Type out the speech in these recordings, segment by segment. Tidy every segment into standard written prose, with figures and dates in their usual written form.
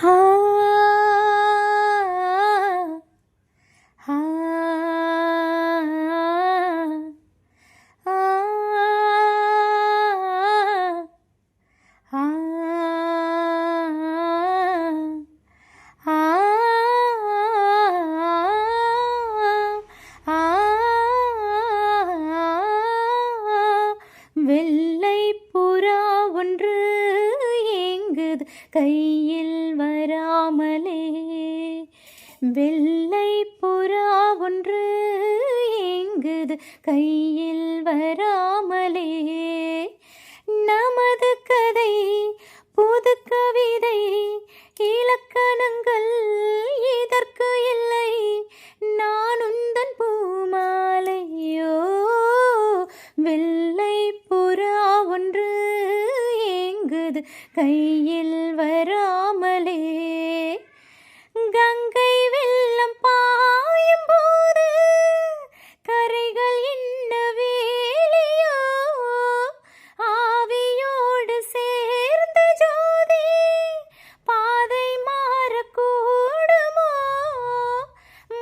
ஹா ஹா ஆ ஆ ஆ வெள்ளை புறா ஒன்று ஏங்குது கையில் வராமலே. வெள்ளை புறா ஒன்று ஏங்குது கையில் வராமலே. நமது கதை புது கவிதை இலக்கணங்கள் இதற்கு இல்லை. நான் உந்தன் பூமாலையோ. வெள்ளை புறா ஒன்று ஏங்குது கையில் வராமலே. கங்கை வெள்ளம் பாயும் போது கரைகள் என்ன வேலையோ. ஆவியோடு சேர்ந்த ஜோதி பாதை மாறக்கூடுமோ.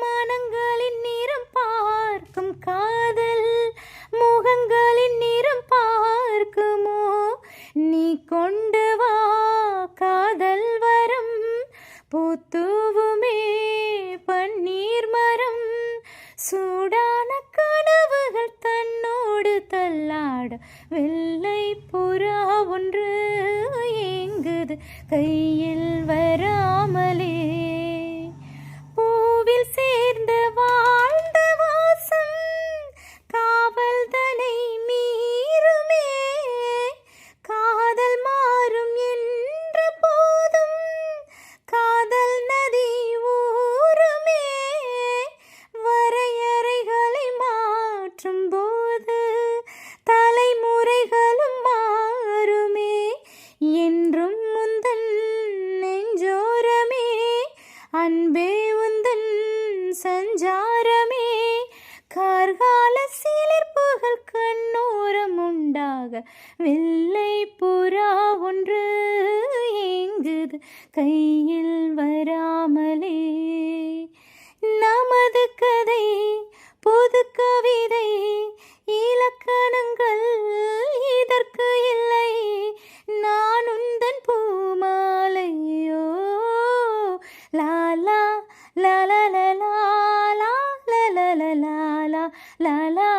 மனங்களின் நிறம் பார்க்கும் காதல் முகங்களின் நிறம் பார்க்குமோ. நீ கொண்டு வா காதல் வரம் பூத்தூவுமே பன்னீர் மரம். சூடான கனவுகள் தன்னோடு தள்ளாட வெள்ளை புறா ஒன்று ஏங்குது கையில் வராமலே. பூவில் சேர்ந்து வாழ்ந்த வாசம் காவல் தனை மீறுமே. காதல் மாறும் என்ற போதும் காதல் நதி ஊறுமே. வரையறைகளை மாற்றும் போது தலைமுறைகளும் மாறுமே. என்றும் முந்தன் நெஞ்சோரமே அன்பே உந்தன் சஞ்சாரமே. கார்கால சிலிர்ப்புகள் கண்ணோரம் உண்டாக வெள்ளை புறா ஒன்று ஏங்குது கையில் வராமலே. நமது கதை புது கவிதை இலக்கணங்கள் இதற்கு இல்லை. நான் உந்தன் பூமாலையோ. லாலா லாலா லாலா லாலா லாலா லாலா